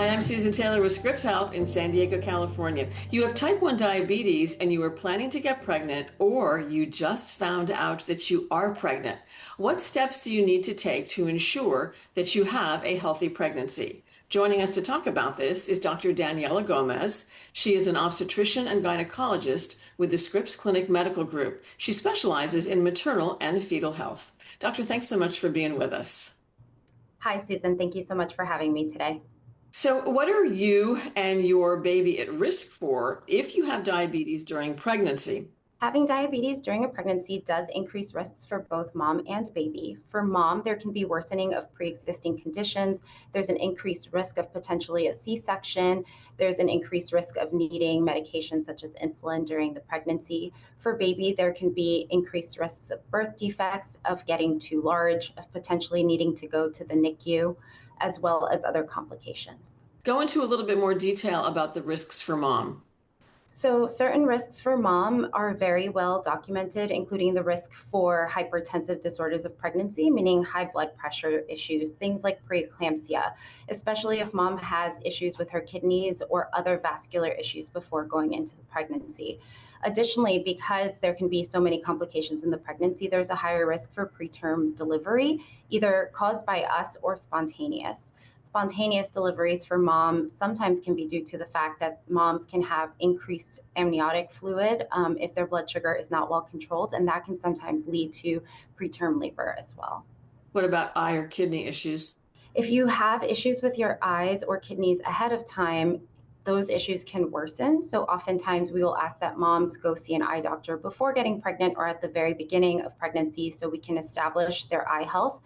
Hi, I'm Susan Taylor with Scripps Health in San Diego, California. You have type 1 diabetes and you are planning to get pregnant, or you just found out that you are pregnant. What steps do you need to take to ensure that you have a healthy pregnancy? Joining us to talk about this is Dr. Daniela Gomez. She is an obstetrician and gynecologist with the Scripps Clinic Medical Group. She specializes in maternal and fetal health. Doctor, thanks so much for being with us. Hi, Susan. Thank you so much for having me today. So, what are you and your baby at risk for if you have diabetes during pregnancy? Having diabetes during a pregnancy does increase risks for both mom and baby. For mom, there can be worsening of pre-existing conditions. There's an increased risk of potentially a C-section. There's an increased risk of needing medications such as insulin during the pregnancy. For baby, there can be increased risks of birth defects, of getting too large, of potentially needing to go to the NICU, as well as other complications. Go into a little bit more detail about the risks for mom. So certain risks for mom are very well documented, including the risk for hypertensive disorders of pregnancy, meaning high blood pressure issues, things like preeclampsia, especially if mom has issues with her kidneys or other vascular issues before going into the pregnancy. Additionally, because there can be so many complications in the pregnancy, there's a higher risk for preterm delivery, either caused by us or spontaneous. Spontaneous deliveries for moms sometimes can be due to the fact that moms can have increased amniotic fluid if their blood sugar is not well controlled, and that can sometimes lead to preterm labor as well. What about eye or kidney issues? If you have issues with your eyes or kidneys ahead of time, those issues can worsen. So oftentimes we will ask that moms go see an eye doctor before getting pregnant or at the very beginning of pregnancy so we can establish their eye health.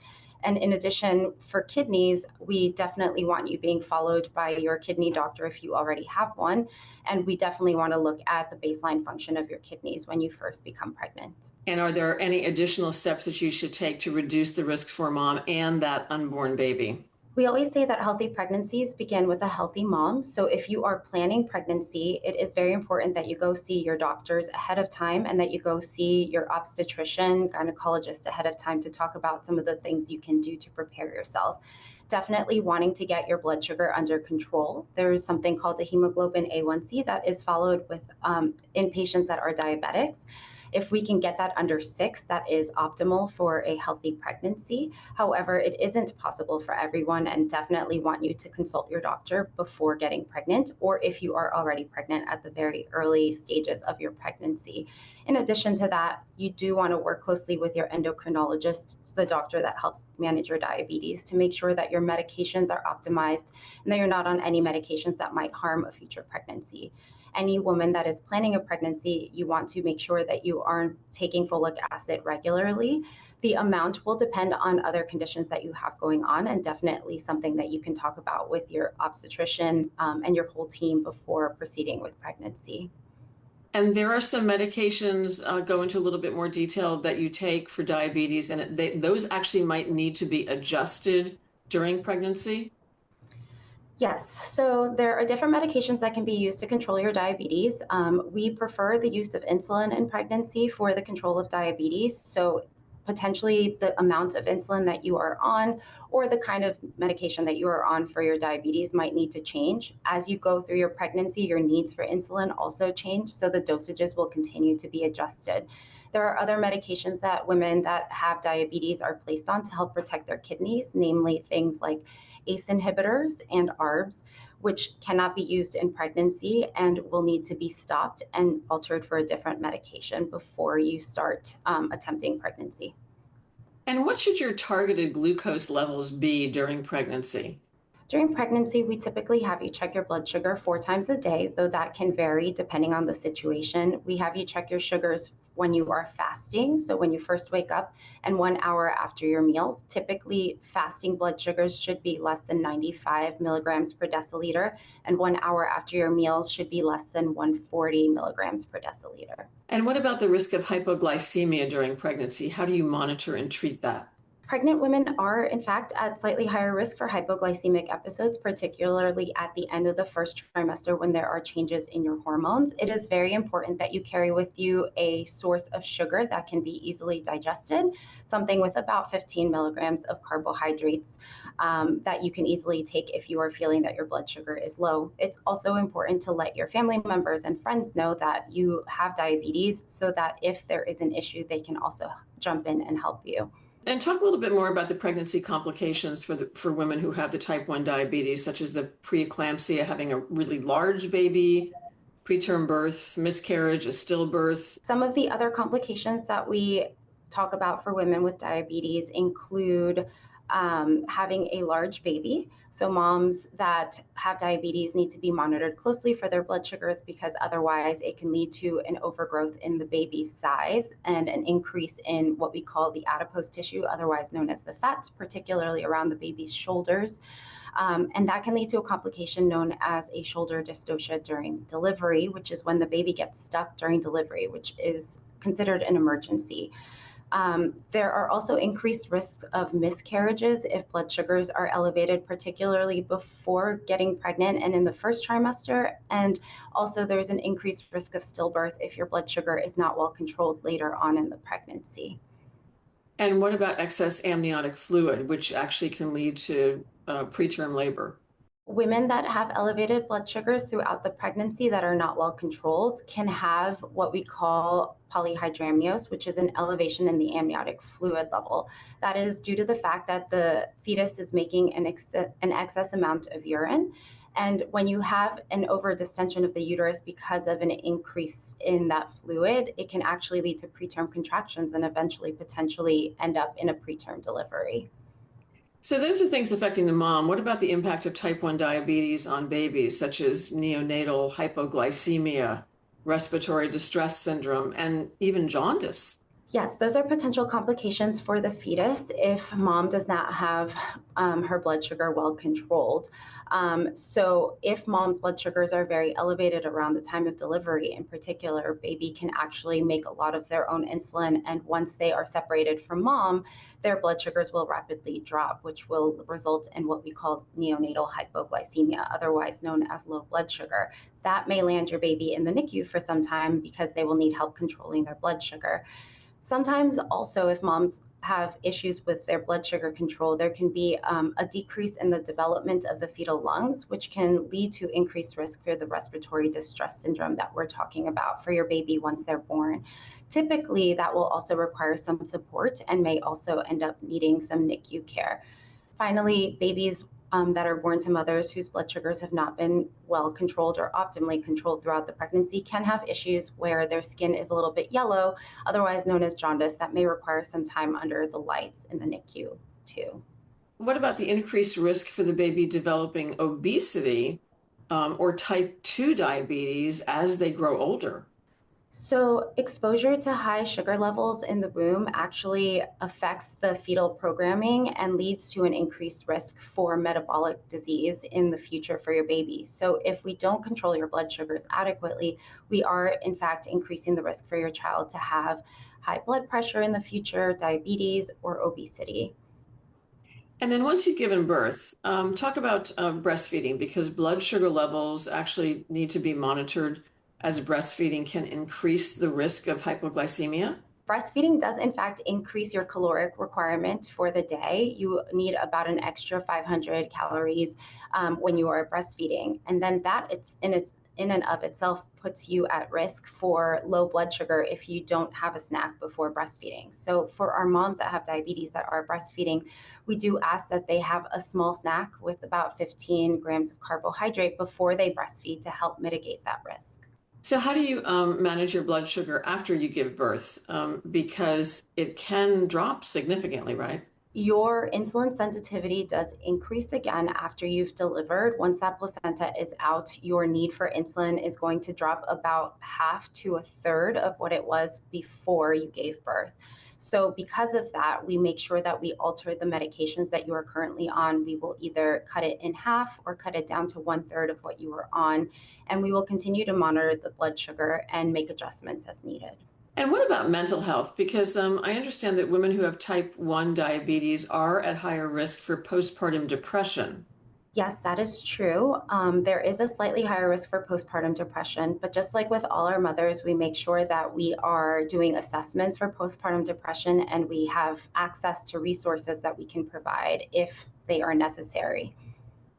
And in addition, for kidneys, we definitely want you being followed by your kidney doctor if you already have one. And we definitely want to look at the baseline function of your kidneys when you first become pregnant. And are there any additional steps that you should take to reduce the risks for mom and that unborn baby? We always say that healthy pregnancies begin with a healthy mom. So if you are planning pregnancy, it is very important that you go see your doctors ahead of time and that you go see your obstetrician, gynecologist ahead of time to talk about some of the things you can do to prepare yourself. Definitely wanting to get your blood sugar under control. There is something called a hemoglobin A1C that is followed with in patients that are diabetics. If we can get that under 6, that is optimal for a healthy pregnancy. However, it isn't possible for everyone, and definitely want you to consult your doctor before getting pregnant, or if you are already pregnant at the very early stages of your pregnancy. In addition to that, you do want to work closely with your endocrinologist, the doctor that helps manage your diabetes, to make sure that your medications are optimized and that you're not on any medications that might harm a future pregnancy. Any woman that is planning a pregnancy, you want to make sure that you are taking folic acid regularly. The amount will depend on other conditions that you have going on, and definitely something that you can talk about with your obstetrician and your whole team before proceeding with pregnancy. And there are some medications, go into a little bit more detail, that you take for diabetes, and those actually might need to be adjusted during pregnancy. Yes, so there are different medications that can be used to control your diabetes. We prefer the use of insulin in pregnancy for the control of diabetes. So potentially the amount of insulin that you are on or the kind of medication that you are on for your diabetes might need to change. As you go through your pregnancy, your needs for insulin also change, so the dosages will continue to be adjusted. There are other medications that women that have diabetes are placed on to help protect their kidneys, namely things like ACE inhibitors and ARBs, which cannot be used in pregnancy and will need to be stopped and altered for a different medication before you start attempting pregnancy. And what should your targeted glucose levels be during pregnancy? During pregnancy, we typically have you check your blood sugar 4 times a day, though that can vary depending on the situation. We have you check your sugars when you are fasting, so when you first wake up, and 1 hour after your meals. Typically, fasting blood sugars should be less than 95 milligrams per deciliter, and 1 hour after your meals should be less than 140 milligrams per deciliter. And what about the risk of hypoglycemia during pregnancy? How do you monitor and treat that? Pregnant women are, in fact, at slightly higher risk for hypoglycemic episodes, particularly at the end of the first trimester when there are changes in your hormones. It is very important that you carry with you a source of sugar that can be easily digested, something with about 15 milligrams of carbohydrates that you can easily take if you are feeling that your blood sugar is low. It's also important to let your family members and friends know that you have diabetes so that if there is an issue, they can also jump in and help you. And talk a little bit more about the pregnancy complications for women who have the type 1 diabetes, such as the preeclampsia, having a really large baby, preterm birth, miscarriage, a stillbirth. Some of the other complications that we talk about for women with diabetes include having a large baby. So moms that have diabetes need to be monitored closely for their blood sugars because otherwise it can lead to an overgrowth in the baby's size and an increase in what we call the adipose tissue, otherwise known as the fat, particularly around the baby's shoulders. And that can lead to a complication known as a shoulder dystocia during delivery, which is when the baby gets stuck during delivery, which is considered an emergency. There are also increased risks of miscarriages if blood sugars are elevated, particularly before getting pregnant and in the first trimester. And also there's an increased risk of stillbirth if your blood sugar is not well controlled later on in the pregnancy. And what about excess amniotic fluid, which actually can lead to preterm labor? Women that have elevated blood sugars throughout the pregnancy that are not well controlled can have what we call polyhydramnios, which is an elevation in the amniotic fluid level. That is due to the fact that the fetus is making an excess amount of urine. And when you have an overdistension of the uterus because of an increase in that fluid, it can actually lead to preterm contractions and eventually potentially end up in a preterm delivery. So those are things affecting the mom. What about the impact of type 1 diabetes on babies, such as neonatal hypoglycemia, respiratory distress syndrome, and even jaundice? Yes, those are potential complications for the fetus if mom does not have her blood sugar well controlled. So, if mom's blood sugars are very elevated around the time of delivery, in particular, baby can actually make a lot of their own insulin. And once they are separated from mom, their blood sugars will rapidly drop, which will result in what we call neonatal hypoglycemia, otherwise known as low blood sugar. That may land your baby in the NICU for some time because they will need help controlling their blood sugar. Sometimes also if moms have issues with their blood sugar control, there can be a decrease in the development of the fetal lungs, which can lead to increased risk for the respiratory distress syndrome that we're talking about for your baby once they're born. Typically, that will also require some support and may also end up needing some NICU care. Finally, babies that are born to mothers whose blood sugars have not been well controlled or optimally controlled throughout the pregnancy can have issues where their skin is a little bit yellow, otherwise known as jaundice, that may require some time under the lights in the NICU too. What about the increased risk for the baby developing obesity or type 2 diabetes as they grow older? So, exposure to high sugar levels in the womb actually affects the fetal programming and leads to an increased risk for metabolic disease in the future for your baby. So, if we don't control your blood sugars adequately, we are in fact increasing the risk for your child to have high blood pressure in the future, diabetes, or obesity. And then once you've given birth, talk about breastfeeding because blood sugar levels actually need to be monitored as breastfeeding can increase the risk of hypoglycemia. Breastfeeding does in fact increase your caloric requirement for the day. You need about an extra 500 calories when you are breastfeeding, and then that it's in and of itself puts you at risk for low blood sugar if you don't have a snack before breastfeeding. So for our moms that have diabetes that are breastfeeding, we do ask that they have a small snack with about 15 grams of carbohydrate before they breastfeed to help mitigate that risk. So how do you manage your blood sugar after you give birth? Because it can drop significantly, right? Your insulin sensitivity does increase again after you've delivered. Once that placenta is out, your need for insulin is going to drop about half to a third of what it was before you gave birth. So because of that, we make sure that we alter the medications that you are currently on. We will either cut it in half or cut it down to one third of what you were on. And we will continue to monitor the blood sugar and make adjustments as needed. And what about mental health? Because I understand that women who have type 1 diabetes are at higher risk for postpartum depression. Yes, that is true. There is a slightly higher risk for postpartum depression, but just like with all our mothers, we make sure that we are doing assessments for postpartum depression and we have access to resources that we can provide if they are necessary.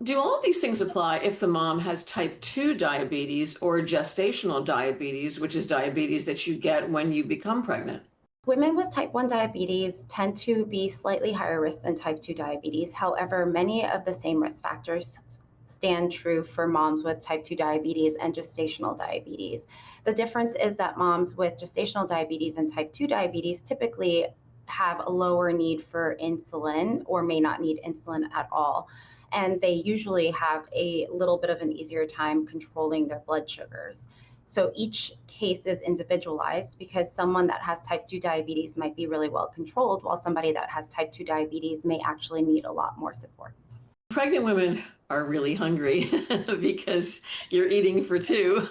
Do all of these things apply if the mom has type 2 diabetes or gestational diabetes, which is diabetes that you get when you become pregnant? Women with type 1 diabetes tend to be slightly higher risk than type 2 diabetes. However, many of the same risk factors stand true for moms with type 2 diabetes and gestational diabetes. The difference is that moms with gestational diabetes and type 2 diabetes typically have a lower need for insulin or may not need insulin at all. And they usually have a little bit of an easier time controlling their blood sugars. So each case is individualized because someone that has type 2 diabetes might be really well controlled, while somebody that has type 2 diabetes may actually need a lot more support. Pregnant women are really hungry because you're eating for two.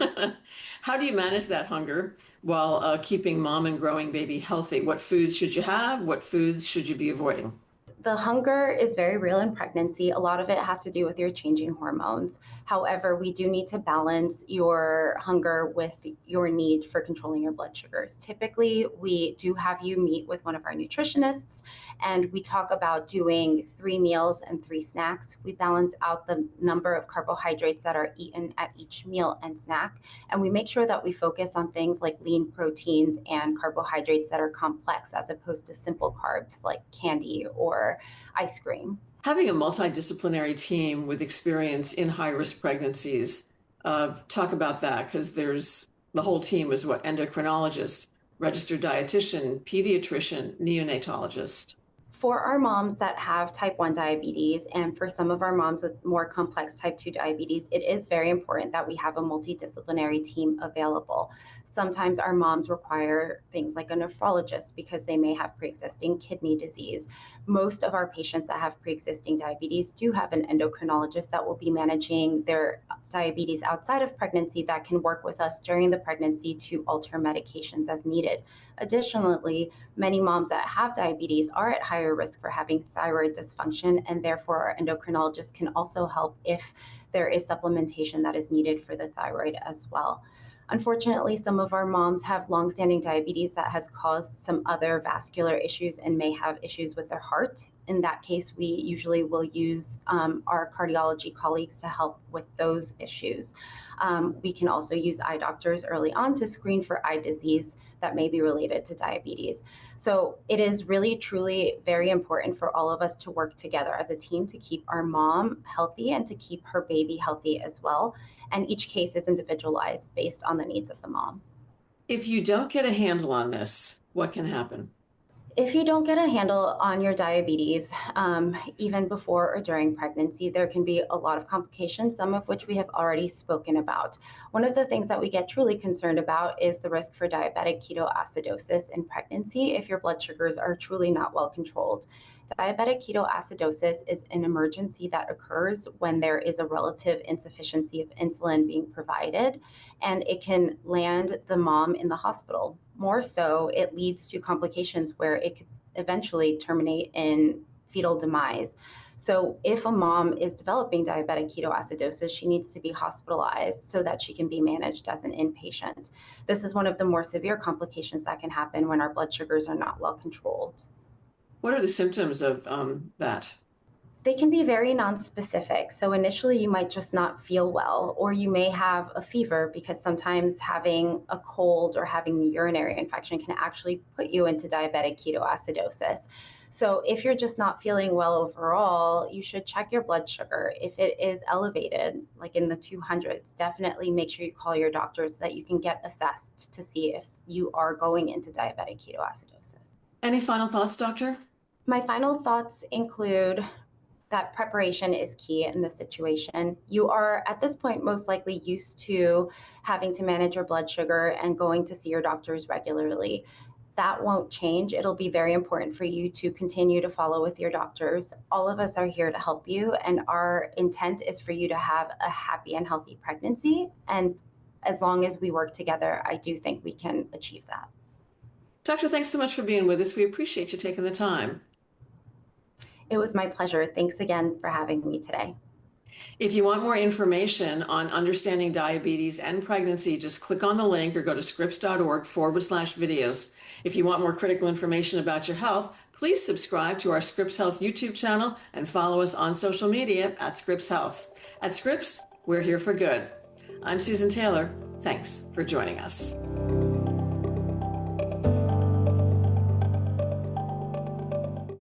How do you manage that hunger while keeping mom and growing baby healthy? What foods should you have? What foods should you be avoiding? The hunger is very real in pregnancy. A lot of it has to do with your changing hormones. However, we do need to balance your hunger with your need for controlling your blood sugars. Typically, we do have you meet with one of our nutritionists and we talk about doing 3 meals and 3 snacks. We balance out the number of carbohydrates that are eaten at each meal and snack. And we make sure that we focus on things like lean proteins and carbohydrates that are complex as opposed to simple carbs like candy or ice cream. Having a multidisciplinary team with experience in high risk pregnancies, talk about that because there's the whole team is what endocrinologist, registered dietitian, pediatrician, neonatologist. For our moms that have type 1 diabetes and for some of our moms with more complex type 2 diabetes, it is very important that we have a multidisciplinary team available. Sometimes our moms require things like a nephrologist because they may have pre-existing kidney disease. Most of our patients that have pre-existing diabetes do have an endocrinologist that will be managing their diabetes outside of pregnancy that can work with us during the pregnancy to alter medications as needed. Additionally, many moms that have diabetes are at higher risk for having thyroid dysfunction, and therefore our endocrinologist can also help if there is supplementation that is needed for the thyroid as well. Unfortunately, some of our moms have longstanding diabetes that has caused some other vascular issues and may have issues with their heart. In that case, we usually will use our cardiology colleagues to help with those issues. We can also use eye doctors early on to screen for eye disease that may be related to diabetes. So it is really, truly very important for all of us to work together as a team to keep our mom healthy and to keep her baby healthy as well. And each case is individualized based on the needs of the mom. If you don't get a handle on this, what can happen? If you don't get a handle on your diabetes, even before or during pregnancy, there can be a lot of complications, some of which we have already spoken about. One of the things that we get truly concerned about is the risk for diabetic ketoacidosis in pregnancy if your blood sugars are truly not well controlled. Diabetic ketoacidosis is an emergency that occurs when there is a relative insufficiency of insulin being provided, and it can land the mom in the hospital. More so, it leads to complications where it could eventually terminate in fetal demise. So, if a mom is developing diabetic ketoacidosis, she needs to be hospitalized so that she can be managed as an inpatient. This is one of the more severe complications that can happen when our blood sugars are not well controlled. What are the symptoms of that? They can be very nonspecific. So initially, you might just not feel well, or you may have a fever because sometimes having a cold or having a urinary infection can actually put you into diabetic ketoacidosis. So if you're just not feeling well overall, you should check your blood sugar. If it is elevated, like in the 200s, definitely make sure you call your doctor so that you can get assessed to see if you are going into diabetic ketoacidosis. Any final thoughts, doctor? My final thoughts include that preparation is key in this situation. You are at this point most likely used to having to manage your blood sugar and going to see your doctors regularly. That won't change. It'll be very important for you to continue to follow with your doctors. All of us are here to help you, and our intent is for you to have a happy and healthy pregnancy. And as long as we work together, I do think we can achieve that. Doctor, thanks so much for being with us. We appreciate you taking the time. It was my pleasure. Thanks again for having me today. If you want more information on understanding diabetes and pregnancy, just click on the link or go to scripps.org/videos. If you want more critical information about your health, please subscribe to our Scripps Health YouTube channel and follow us on social media at Scripps Health. At Scripps, we're here for good. I'm Susan Taylor. Thanks for joining us.